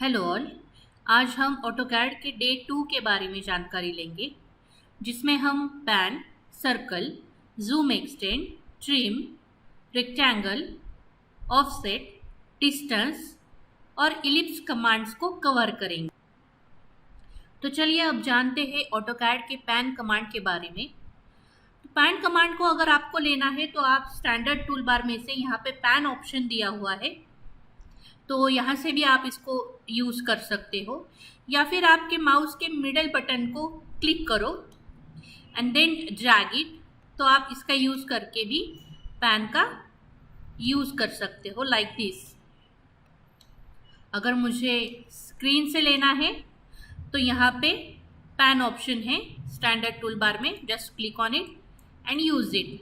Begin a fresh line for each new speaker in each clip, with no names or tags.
Hello all. आज हम AutoCAD के डे 2 के बारे में जानकारी लेंगे, जिसमें हम pan, circle, zoom extend, trim, rectangle, offset, distance और इलिप्स कमांड्स को कवर करेंगे। तो चलिए अब जानते हैं ऑटोकैड के पैन कमांड के बारे में। तो पैन कमांड को अगर आपको लेना है तो आप स्टैंडर्ड टूल बार में से यहाँ पे पैन ऑप्शन दिया हुआ है, तो यहाँ से भी आप इसको यूज़ कर सकते हो, या फिर आपके माउस के मिडल बटन को क्लिक करो एंड देन ड्रैग इट, तो आप इसका यूज़ करके भी पैन का यूज़ कर सकते हो लाइक दिस। अगर मुझे स्क्रीन से लेना है तो यहाँ पे पैन ऑप्शन है स्टैंडर्ड टूल बार में, just click on it and use it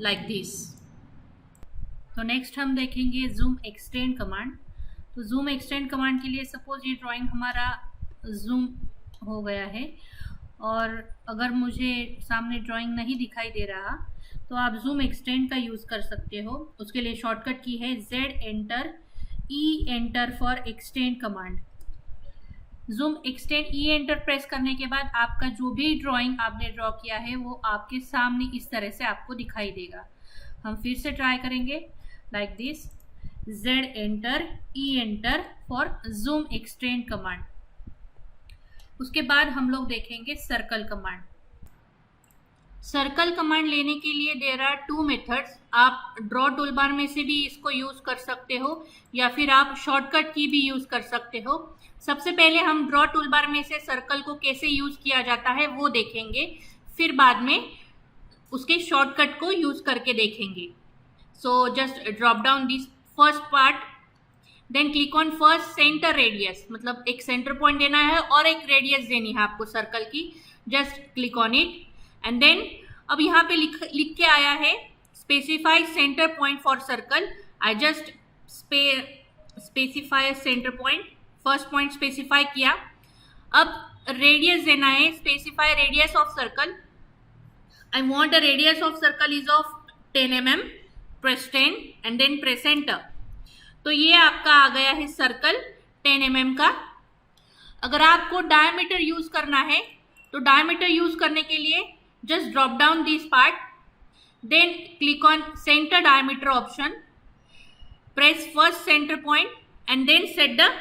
like this. तो नेक्स्ट हम देखेंगे जूम एक्सटेंड कमांड। तो जूम एक्सटेंड कमांड के लिए सपोज ये ड्राइंग हमारा जूम हो गया है और अगर मुझे सामने ड्राइंग नहीं दिखाई दे रहा तो आप जूम एक्सटेंड का यूज़ कर सकते हो। उसके लिए शॉर्टकट की है Z enter E enter for extend command. Zoom extend E enter press करने के बाद आपका जो भी ड्राइंग आपने ड्रॉ किया है वो आपके सामने इस तरह से आपको दिखाई देगा। हम फिर से ट्राई करेंगे like this, Z enter E enter for zoom extend command। उसके बाद हम लोग देखेंगे सर्कल कमांड। सर्कल कमांड लेने के लिए देयर आर 2 मेथड्स। आप ड्रॉ टूल बार में से भी इसको यूज कर सकते हो या फिर आप शॉर्टकट की भी यूज कर सकते हो। सबसे पहले हम ड्रॉ टूल बार में से सर्कल को कैसे यूज किया जाता है वो देखेंगे, फिर बाद में उसके शॉर्टकट को यूज करके देखेंगे। So just drop down this first part, then click on first center radius, मतलब एक सेंटर पॉइंट देना है और एक रेडियस देनी है आपको सर्कल की। Just click on it and then अब यहाँ पे लिख के आया है specify centre point for circle. I just specify centre point, first point specify किया। अब रेडियस देना है, specify radius of circle. I want the radius of circle is of 10 mm, press 10 and then press enter. तो ये आपका आ गया है circle 10 mm का। अगर आपको डायमीटर यूज करना है तो डायमीटर यूज करने के लिए just drop down this part, then click on centre diameter option, press first centre point and then set the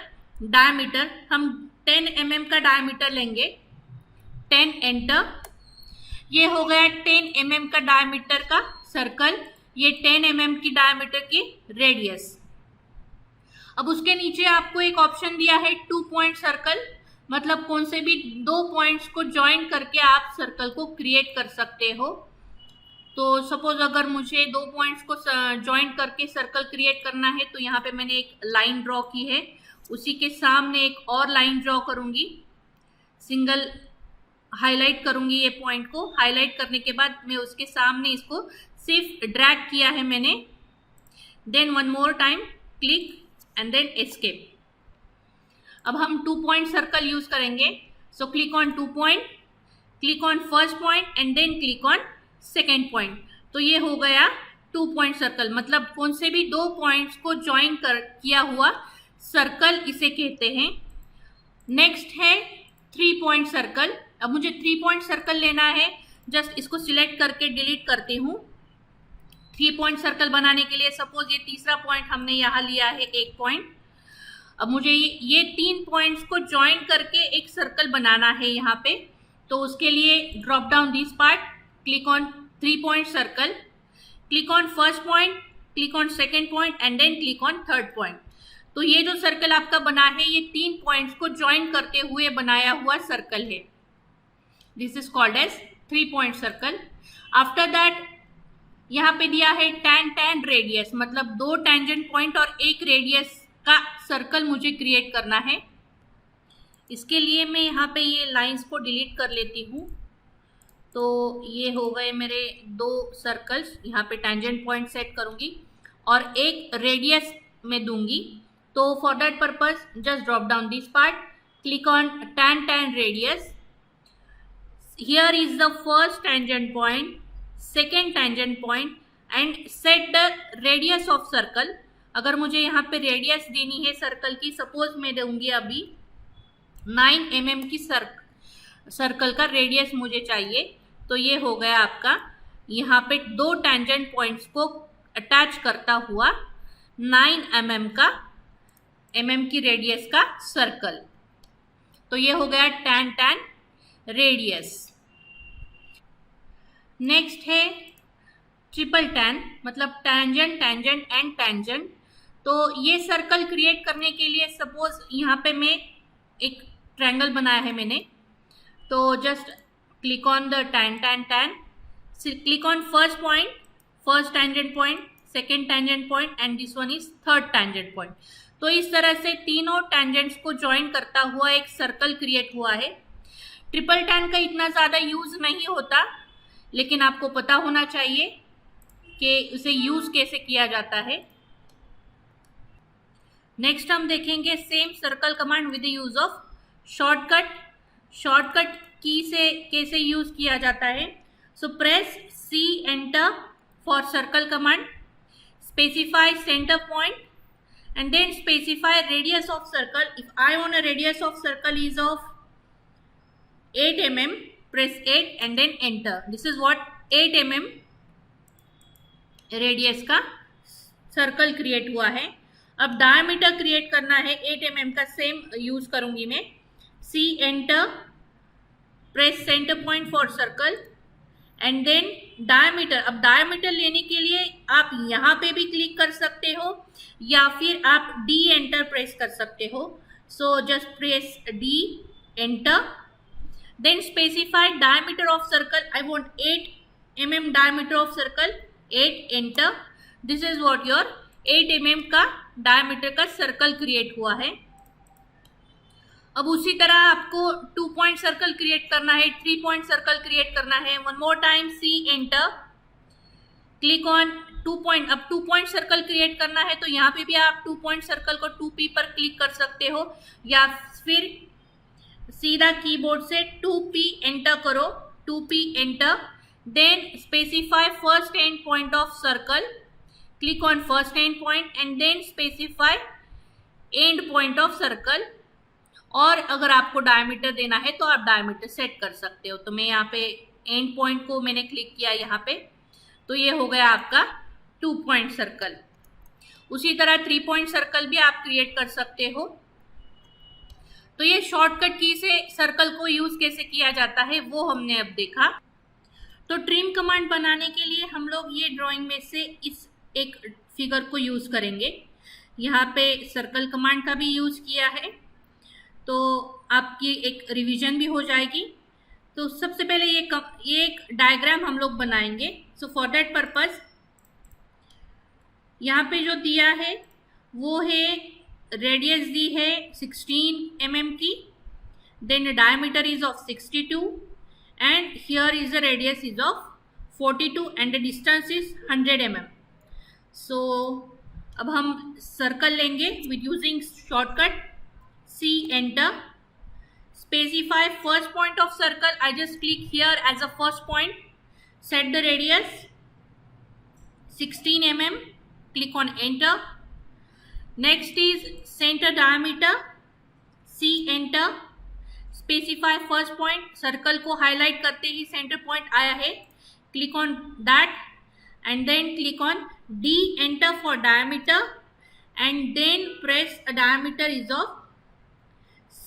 diameter. हम 10 mm का डायमीटर लेंगे, 10 एंटर। ये हो गया 10 mm का डायमीटर का सर्कल, ये 10 mm की डायमीटर की रेडियस। अब उसके नीचे आपको एक ऑप्शन दिया है 2 पॉइंट सर्कल, मतलब कौन से भी 2 पॉइंट्स को ज्वाइन करके आप सर्कल को क्रिएट कर सकते हो। तो सपोज अगर मुझे 2 पॉइंट्स को ज्वाइन करके सर्कल क्रिएट करना है तो यहाँ पे मैंने एक लाइन ड्रॉ की है, उसी के सामने एक और लाइन ड्रॉ करूंगी, सिंगल हाईलाइट करूंगी ये पॉइंट को। हाईलाइट करने के बाद मैं उसके सामने इसको सिर्फ ड्रैग किया है मैंने, then one more time click and then escape. अब हम 2 पॉइंट सर्कल यूज करेंगे। So click on 2 point, click on first point and then click on second point. तो ये हो गया 2 पॉइंट सर्कल, मतलब कौन से भी 2 पॉइंट्स को ज्वाइन किया हुआ सर्कल इसे कहते हैं। नेक्स्ट है 3 पॉइंट सर्कल। अब मुझे 3 पॉइंट सर्कल लेना है, जस्ट इसको सिलेक्ट करके डिलीट करती हूँ। 3 पॉइंट सर्कल बनाने के लिए सपोज ये तीसरा पॉइंट हमने यहाँ लिया है 1 पॉइंट। अब मुझे ये 3 पॉइंट्स को ज्वाइन करके एक सर्कल बनाना है यहाँ पे, तो उसके लिए drop down this part, click on 3 point circle, click on first point, click on second point and then click on third point. तो ये जो सर्कल आपका बना है ये 3 पॉइंट्स को ज्वाइन करते हुए बनाया हुआ सर्कल है। This is called as 3 point circle. After that यहाँ पे दिया है tan रेडियस, मतलब 2 टेंजेंट पॉइंट और 1 रेडियस का सर्कल मुझे क्रिएट करना है। इसके लिए मैं यहाँ पे ये लाइंस को डिलीट कर लेती हूँ। तो ये हो गए मेरे 2 सर्कल्स। यहाँ पे टेंजेंट पॉइंट सेट करूँगी और 1 रेडियस में दूंगी। तो for that purpose just drop down this part, click on tan radius. Here is the first tangent point, second tangent point and set the radius of circle। अगर मुझे यहाँ पे radius देनी है सर्कल की, सपोज मैं दूंगी अभी 9 mm की सर्कल का रेडियस मुझे चाहिए, तो ये हो गया आपका यहाँ पे 2 टेंजेंट पॉइंट्स को अटैच करता हुआ 9 mm की रेडियस का सर्कल। तो ये हो गया tan रेडियस। नेक्स्ट है ट्रिपल tan, मतलब टेंजेंट टेंजेंट एंड टेंजेंट। तो ये सर्कल क्रिएट करने के लिए सपोज यहाँ पे मैं एक ट्रायंगल बनाया है मैंने, तो just click on the tan, click on first point, first tangent point, second tangent point and this one is third tangent point. तो इस तरह से तीनों टेंजेंट्स को ज्वाइन करता हुआ एक सर्कल क्रिएट हुआ है। ट्रिपल tan का इतना ज़्यादा यूज नहीं होता, लेकिन आपको पता होना चाहिए कि उसे यूज कैसे किया जाता है। नेक्स्ट हम देखेंगे same circle command with the use of shortcut. Shortcut की से कैसे यूज किया जाता है। सो press C enter for circle command, specify centre point and then specify radius of circle. If I want a radius of circle is of 8 mm, press 8 and then enter. This is what 8 mm radius का circle create हुआ है। अब diameter create करना है 8 mm का, same use करूंगी मैं। C enter, press centre point for circle and then diameter. अब डायमीटर लेने के लिए आप यहाँ पे भी क्लिक कर सकते हो या फिर आप D एंटर प्रेस कर सकते हो। So just press D enter, then specify diameter of circle. I want 8 mm diameter of circle, 8 enter. This is what your 8 mm का डायमीटर का सर्कल क्रिएट हुआ है। अब उसी तरह आपको 2 पॉइंट सर्कल क्रिएट करना है, 3 पॉइंट सर्कल क्रिएट करना है। One more time C enter, click on 2 point. अब 2 पॉइंट सर्कल क्रिएट करना है तो यहाँ पे भी आप 2 पॉइंट सर्कल को 2P पर क्लिक कर सकते हो या फिर सीधा कीबोर्ड से 2P एंटर करो, 2P enter. Then specify first end point of circle, click on first end point and then specify end point of circle. और अगर आपको डायमीटर देना है तो आप डायमीटर सेट कर सकते हो। तो मैं यहाँ पे एंड पॉइंट को मैंने क्लिक किया यहाँ पे, तो ये हो गया आपका 2 पॉइंट सर्कल। उसी तरह 3 पॉइंट सर्कल भी आप क्रिएट कर सकते हो। तो ये शॉर्टकट की से सर्कल को यूज कैसे किया जाता है वो हमने अब देखा। तो ट्रिम कमांड बनाने के लिए हम लोग ये ड्राइंग में से इस एक फिगर को यूज करेंगे। यहाँ पे सर्कल कमांड का भी यूज किया है, तो आपकी एक रिवीजन भी हो जाएगी। तो सबसे पहले ये एक डायग्राम हम लोग बनाएंगे। सो फॉर दैट पर्पस यहाँ पे जो दिया है वो है रेडियस दी है 16 mm की, then diameter is of 62 and here is the radius is of 42 and the distance is 100 mm। So अब हम सर्कल लेंगे with using shortcut C enter, specify first point of circle. I just click here as a first point, set the radius 16 mm, click on enter. Next is center diameter, C enter, specify first point, circle को highlight करते ही center point आया है, click on that and then click on D enter for diameter and then press a diameter is of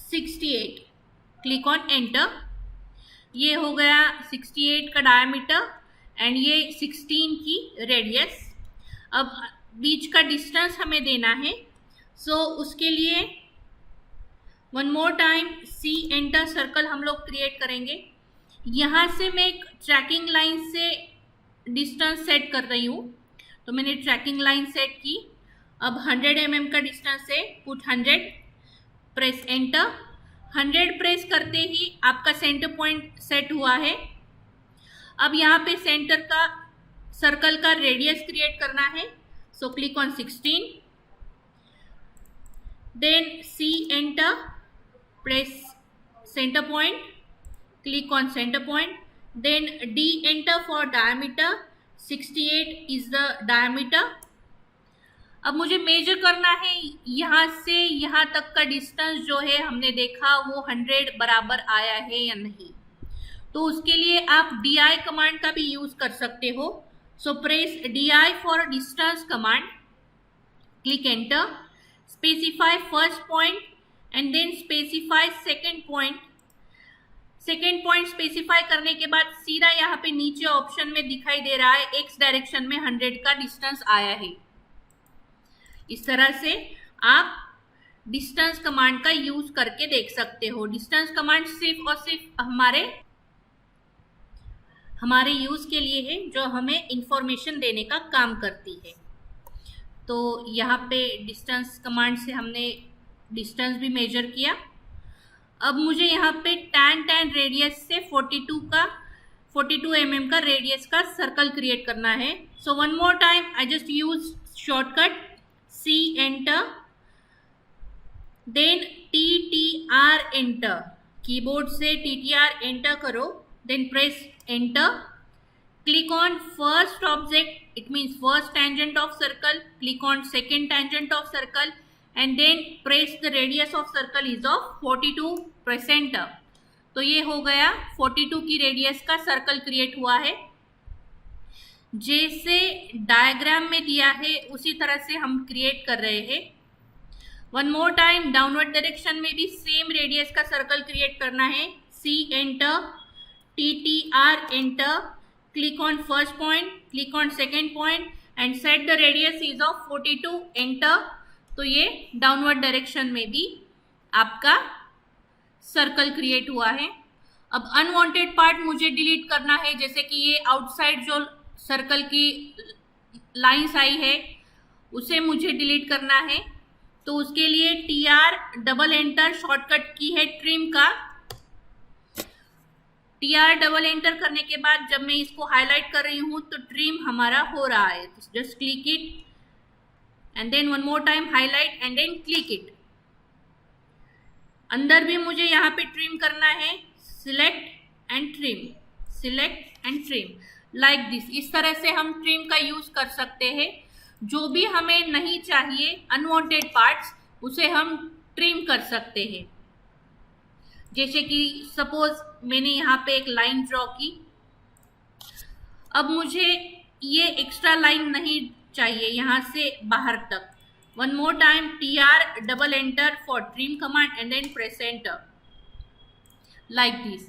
68, click on enter. ये हो गया 68 का diameter and ये 16 की रेडियस। अब बीच का डिस्टेंस हमें देना है, सो उसके लिए one more time C enter, circle हम लोग क्रिएट करेंगे। यहाँ से मैं एक ट्रैकिंग लाइन से डिस्टेंस सेट कर रही हूँ, तो मैंने ट्रैकिंग लाइन सेट की। अब 100 mm का डिस्टेंस है, पुट 100, प्रेस एंटर। 100 प्रेस करते ही आपका सेंटर पॉइंट सेट हुआ है। अब यहाँ पे सेंटर का सर्कल का रेडियस क्रिएट करना है, so click on 16, then C enter, press centre point, click on centre point, then D enter for diameter, 68 is the diameter. अब मुझे मेजर करना है यहाँ से यहाँ तक का डिस्टेंस जो है हमने देखा वो 100 बराबर आया है या नहीं। तो उसके लिए आप di कमांड का भी यूज कर सकते हो। So press di for distance command, click enter, specify first point and then specify second point. Second point specify करने के बाद सीधा यहाँ पे नीचे ऑप्शन में दिखाई दे रहा है x डायरेक्शन में 100 का डिस्टेंस आया है। इस तरह से आप डिस्टेंस कमांड का यूज करके देख सकते हो। डिस्टेंस कमांड सिर्फ और सिर्फ हमारे यूज के लिए है, जो हमें इंफॉर्मेशन देने का काम करती है। तो यहाँ पे डिस्टेंस कमांड से हमने डिस्टेंस भी मेजर किया। अब मुझे यहाँ पे tan रेडियस से 42 mm का रेडियस का सर्कल क्रिएट करना है। So one more time I just use shortcut C enter, then TTR enter, keyboard से TTR एंटर करो, then press enter, click on first object, it means first tangent of circle, click on second tangent of circle and then press the radius of circle is of 42, press enter। तो ये हो गया 42 की radius का circle create हुआ है। जैसे diagram में दिया है उसी तरह से हम क्रिएट कर रहे हैं। One more time downward direction में भी सेम रेडियस का सर्कल क्रिएट करना है। C enter, TTR enter, click on first point, click on second point and set the radius is of 42, enter। तो ये डाउनवर्ड डायरेक्शन में भी आपका सर्कल क्रिएट हुआ है। अब अनवांटेड पार्ट मुझे डिलीट करना है, जैसे कि ये आउटसाइड जो सर्कल की लाइंस आई है उसे मुझे डिलीट करना है। तो उसके लिए TR डबल एंटर, शॉर्टकट की है ट्रिम का। TR डबल एंटर करने के बाद जब मैं इसको हाईलाइट कर रही हूँ तो ट्रिम हमारा हो रहा है। Just click it and then one more time highlight and then click it. अंदर भी मुझे यहाँ पे ट्रिम करना है, select and trim, select and trim, like this. इस तरह से हम ट्रिम का यूज कर सकते हैं। जो भी हमें नहीं चाहिए अनवांटेड पार्ट्स उसे हम ट्रिम कर सकते हैं। जैसे कि सपोज मैंने यहाँ पे एक लाइन ड्रॉ की, अब मुझे ये एक्स्ट्रा लाइन नहीं चाहिए यहाँ से बाहर तक। One more time TR double enter for trim command and then press enter, like this.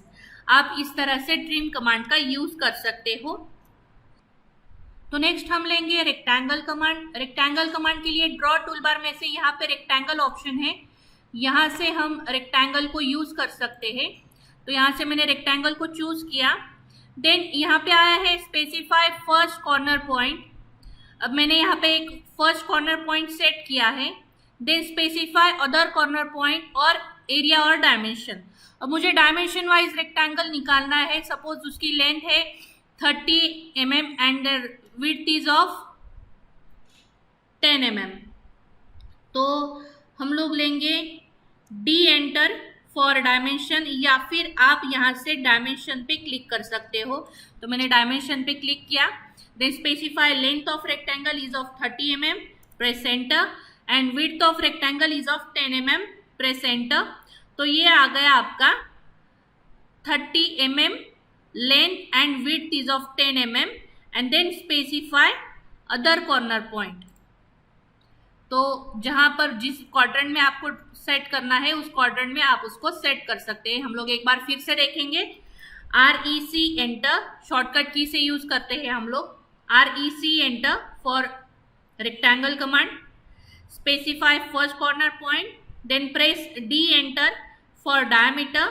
आप इस तरह से ट्रिम कमांड का यूज कर सकते हो। तो नेक्स्ट हम लेंगे रेक्टेंगल कमांड। रेक्टेंगल कमांड के लिए ड्रॉ टूल बार में से यहाँ पे रेक्टेंगल ऑप्शन है, यहाँ से हम रेक्टेंगल को यूज कर सकते हैं। तो यहाँ से मैंने रेक्टेंगल को चूज किया। देन यहाँ पे आया है स्पेसिफाई फर्स्ट कॉर्नर पॉइंट। अब मैंने यहाँ पे एक फर्स्ट कॉर्नर पॉइंट सेट किया है। Then specify other corner point और एरिया और डायमेंशन। अब मुझे डायमेंशन वाइज रेक्टेंगल निकालना है। सपोज उसकी लेंथ है 30 mm and width is of 10 mm। तो हम लोग लेंगे D एंटर फॉर डायमेंशन, या फिर आप यहाँ से डायमेंशन पे क्लिक कर सकते हो। तो मैंने डायमेंशन पे क्लिक किया। Then specify length of rectangle is of 30 mm, press enter, and width of rectangle is of 10 mm, press enter. तो ये आ गया आपका 30 mm length and width is of 10 mm and then specify other corner point. तो जहां पर जिस quadrant में आपको सेट करना है उस क्वाड्रेंट में आप उसको सेट कर सकते हैं। हम लोग एक बार फिर से देखेंगे। REC एंटर, शॉर्टकट की से यूज करते हैं हम लोग। REC enter for rectangle command, specify first corner point, then press D enter for diameter,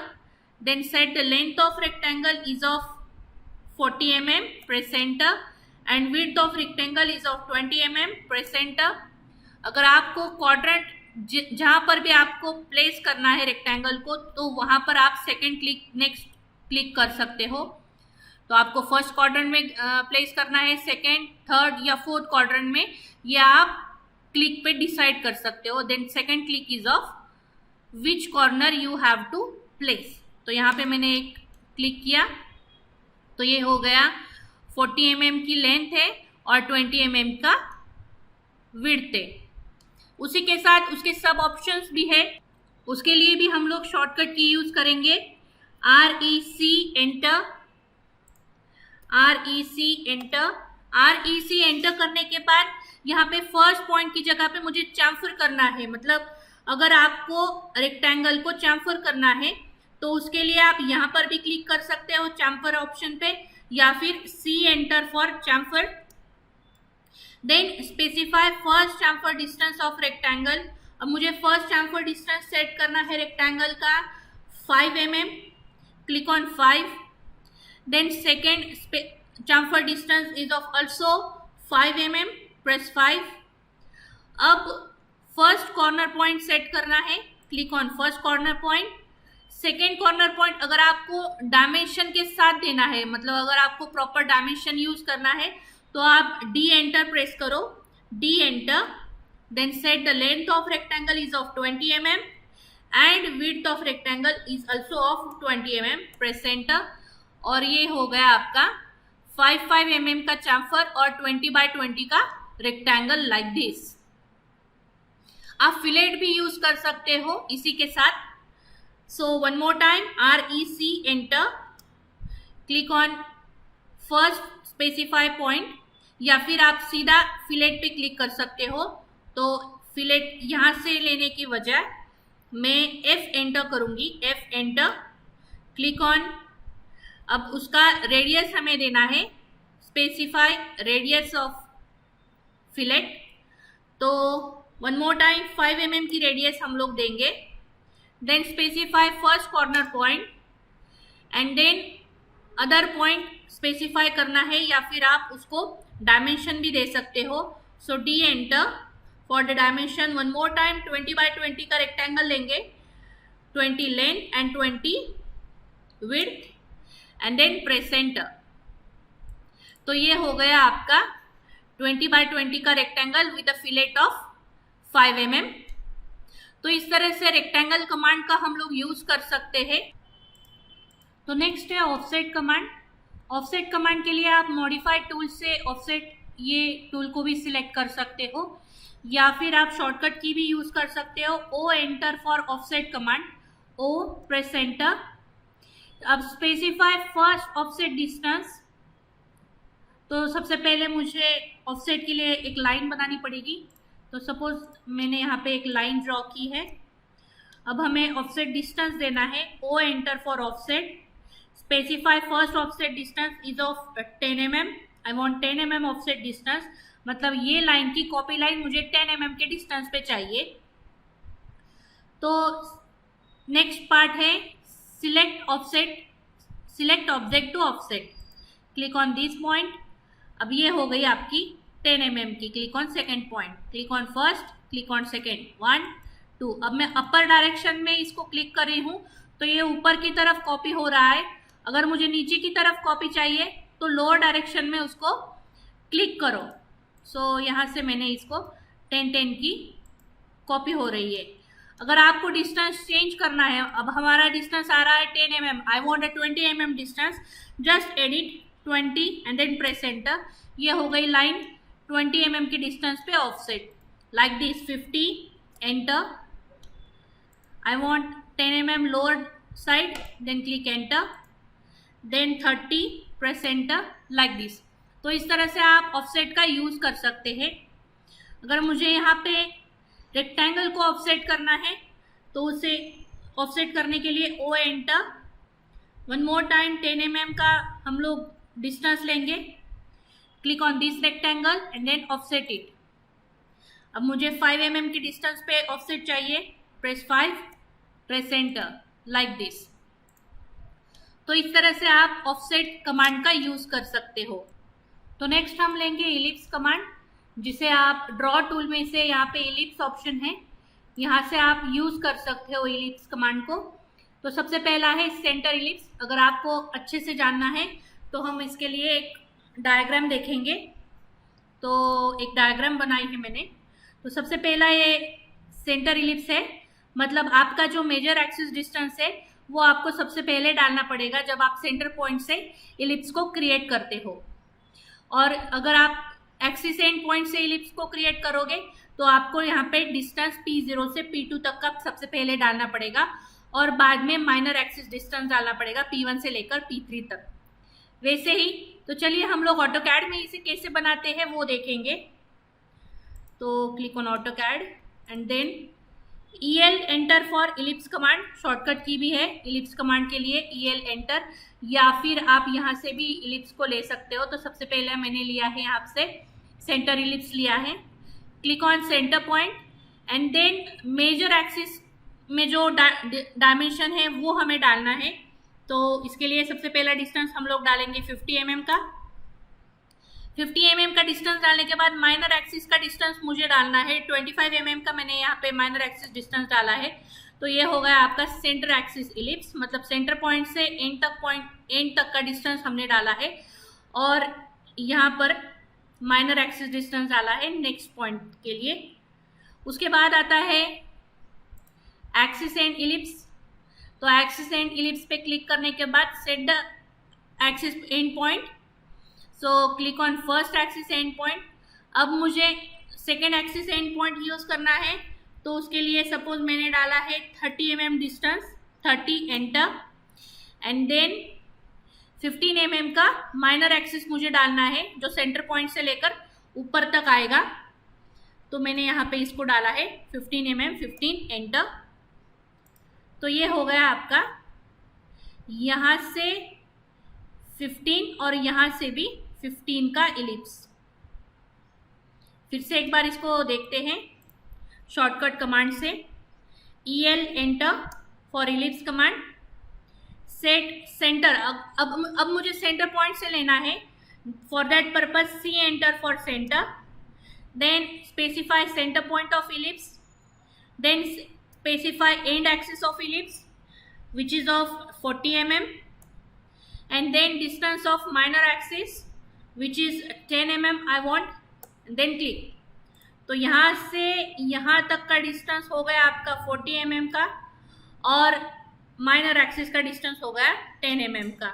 then set the length of rectangle is of 40 mm, press enter, and width of rectangle is of 20 mm, press enter. अगर आपको quadrant जहां पर भी आपको place करना है rectangle को, तो वहां पर आप सेकंड क्लिक नेक्स्ट क्लिक कर सकते हो। तो आपको फर्स्ट क्वाड्रेंट में प्लेस करना है, सेकंड, थर्ड या फोर्थ क्वाड्रेंट में, या आप क्लिक पे डिसाइड कर सकते हो। Then second click is of which corner you have to place. तो यहाँ पे मैंने एक क्लिक किया तो ये हो गया 40 mm की लेंथ है और 20 mm का विड्थ है। उसी के साथ उसके सब ऑप्शंस भी है, उसके लिए भी हम लोग शॉर्टकट की यूज करेंगे, REC एंटर, REC एंटर करने के बाद यहाँ पे फर्स्ट पॉइंट की जगह पे मुझे चैम्फर करना है। मतलब अगर आपको रेक्टेंगल को चैम्फर करना है तो उसके लिए आप यहाँ पर भी क्लिक कर सकते हो चैम्फर ऑप्शन पे, या फिर C enter for chamfer. Then specify first chamfer distance of rectangle. अब मुझे फर्स्ट चैम्फर डिस्टेंस सेट करना है रेक्टेंगल का 5 mm, click on 5। Then second chamfer distance is of also 5 mm, press 5। अब फर्स्ट कॉर्नर पॉइंट सेट करना है, click on first corner point. Second corner point अगर आपको डायमेंशन के साथ देना है, मतलब अगर आपको प्रॉपर डायमेंशन यूज करना है तो आप D एंटर प्रेस करो, D enter. Then set the length of rectangle is of 20 mm and width of rectangle is also of 20 mm, press enter. और ये हो गया आपका 5 mm का चैम्फर और 20 by 20 का रेक्टेंगल लाइक दिस। आप फिलेट भी यूज कर सकते हो इसी के साथ। सो one more time, REC enter, click on first specify point, या फिर आप सीधा फिलेट पे क्लिक कर सकते हो। तो फिलेट यहाँ से लेने की वजह मैं F एंटर करूंगी, F एंटर, क्लिक ऑन। अब उसका रेडियस हमें देना है, स्पेसिफाई रेडियस ऑफ फिलेट। तो वन मोर टाइम 5 mm की रेडियस हम लोग देंगे। Then specify first corner point and then other point specify करना है, या फिर आप उसको डायमेंशन भी दे सकते हो। So D enter for the dimension. One more time 20 by 20 का रेक्टेंगल लेंगे, 20 length and 20 width and then press enter. तो ये हो गया आपका 20 by 20 का rectangle with a fillet of 5 mm। तो इस तरह से रेक्टेंगल कमांड का हम लोग यूज कर सकते हैं। तो नेक्स्ट है ऑफसेट कमांड। ऑफसेट कमांड के लिए आप मॉडिफाइड टूल से ऑफसेट ये टूल को भी सिलेक्ट कर सकते हो, या फिर आप शॉर्टकट की भी यूज कर सकते हो। O enter for offset command, O press enter. अब स्पेसिफाई फर्स्ट ऑफसेट डिस्टेंस। तो सबसे पहले मुझे ऑफसेट के लिए एक लाइन बनानी पड़ेगी। तो सपोज मैंने यहाँ पे एक लाइन ड्रॉ की है। अब हमें ऑफसेट डिस्टेंस देना है, O enter for offset. Specify first offset distance is of 10 mm। I want 10 mm offset distance, मतलब ये लाइन की कॉपी लाइन मुझे 10 mm के डिस्टेंस पे चाहिए। तो नेक्स्ट पार्ट है select offset, select object to offset, click on this point. अब ये हो गई आपकी 10 mm की, click on second point, click on first, click on second, 1 2। अब मैं अपर डायरेक्शन में इसको क्लिक कर रही हूँ तो ये ऊपर की तरफ कॉपी हो रहा है। अगर मुझे नीचे की तरफ कॉपी चाहिए तो लोअर डायरेक्शन में उसको क्लिक करो। सो यहाँ से मैंने इसको 10 10 की कॉपी हो रही है। अगर आपको डिस्टेंस चेंज करना है, अब हमारा डिस्टेंस आ रहा है 10 mm, I want a 20 mm distance, just edit 20 and then press enter. ये हो गई लाइन 20 mm की डिस्टेंस पे offset like this. 50 enter, I want 10 mm lower side, then click enter, then 30 press enter like this. तो इस तरह से आप ऑफसेट का यूज कर सकते हैं। अगर मुझे यहाँ पे रेक्टेंगल को ऑफसेट करना है तो उसे ऑफसेट करने के लिए O enter, one more time 10 mm का हम लोग डिस्टेंस लेंगे, click on this rectangle and then offset it. अब मुझे 5 mm की डिस्टेंस पे ऑफसेट चाहिए, press 5, press enter like this. तो इस तरह से आप ऑफसेट कमांड का यूज कर सकते हो। तो नेक्स्ट हम लेंगे इलिप्स कमांड, जिसे आप ड्रॉ टूल में से यहाँ पे इलिप्स ऑप्शन है, यहाँ से आप यूज कर सकते हो इलिप्स कमांड को। तो सबसे पहला है सेंटर इलिप्स। अगर आपको अच्छे से जानना है तो हम इसके लिए एक डायग्राम देखेंगे। तो एक डायग्राम बनाई है मैंने। तो सबसे पहला ये सेंटर इलिप्स है, मतलब आपका जो मेजर एक्सिस डिस्टेंस है वो आपको सबसे पहले डालना पड़ेगा जब आप सेंटर पॉइंट से इलिप्स को क्रिएट करते हो। और अगर आप एक्सिस एंड पॉइंट से इलिप्स को क्रिएट करोगे तो आपको यहाँ पे डिस्टेंस P0 से P2 तक का सबसे पहले डालना पड़ेगा और बाद में माइनर एक्सिस डिस्टेंस डालना पड़ेगा P1 से लेकर P3 तक। वैसे ही तो चलिए हम लोग ऑटोकैड में इसे कैसे बनाते हैं वो देखेंगे। तो click on AutoCAD and then EL enter for ellipse command, shortcut की भी है इलिप्स कमांड के लिए EL एंटर, या फिर आप यहाँ से भी इलिप्स को ले सकते हो। तो सबसे पहले मैंने लिया है यहाँ से सेंटर इलिप्स लिया है। Click on centre point and then major axis में जो डायमेंशन है वो हमें डालना है। तो इसके लिए सबसे पहला डिस्टेंस हम लोग डालेंगे 50 mm का। 50 mm का डिस्टेंस डालने के बाद माइनर एक्सिस का डिस्टेंस मुझे डालना है 25 mm का, मैंने यहाँ पे माइनर एक्सिस डिस्टेंस डाला है। तो ये हो गया आपका सेंटर एक्सिस इलिप्स, मतलब सेंटर पॉइंट से एंड तक का डिस्टेंस हमने डाला है और यहाँ पर माइनर एक्सिस डिस्टेंस डाला है नेक्स्ट पॉइंट के लिए। उसके बाद आता है एक्सिस एंड इलिप्स। तो एक्सिस एंड इलिप्स पे क्लिक करने के बाद set the axis end point. So click on first axis end point. अब मुझे second axis end point use करना है, तो उसके लिए सपोज मैंने डाला है 30 mm distance, 30 enter and then 15 mm का माइनर एक्सिस मुझे डालना है जो सेंटर पॉइंट से लेकर ऊपर तक आएगा। तो मैंने यहाँ पे इसको डाला है 15 mm, 15 एंटर। तो ये हो गया आपका यहाँ से 15 और यहाँ से भी 15 का इलिप्स। फिर से एक बार इसको देखते हैं शॉर्टकट कमांड से। EL enter for ellipse command, set centre. अब मुझे सेंटर पॉइंट से लेना है, for that purpose C enter for centre, then specify centre point of ellipse, then specify end axis of ellipse which is of 40 mm and then distance of minor axis which is 10 mm I want, then click। तो यहाँ से यहाँ तक का distance हो गया आपका 40 mm का और माइनर एक्सिस का डिस्टेंस हो गया 10 mm का।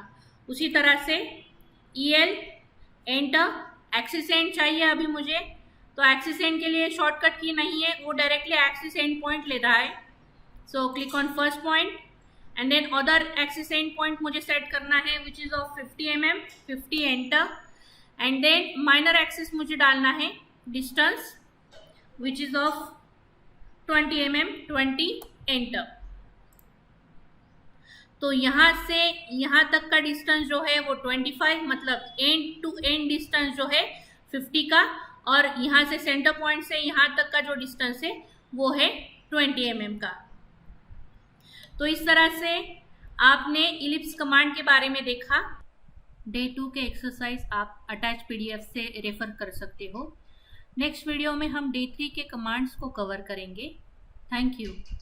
उसी तरह से EL एंटर, एक्सिस एंड चाहिए अभी मुझे, तो एक्सिस एंड के लिए शॉर्टकट की नहीं है, वो डायरेक्टली एक्सिस एंड पॉइंट ले रहा है। So click on first point and then other axis end point मुझे सेट करना है which is of 50 mm, 50 enter and then minor axis मुझे डालना है distance which is of 20 mm, 20 enter. तो यहाँ से यहाँ तक का डिस्टेंस जो है वो 25, मतलब एंड टू एंड डिस्टेंस जो है 50 का, और यहाँ से सेंटर पॉइंट से यहाँ तक का जो डिस्टेंस है वो है 20 mm का। तो इस तरह से आपने इलिप्स कमांड के बारे में देखा। डे 2 के एक्सरसाइज आप अटैच PDF से रेफर कर सकते हो। नेक्स्ट वीडियो में हम डे 3 के कमांड्स को कवर करेंगे। Thank you.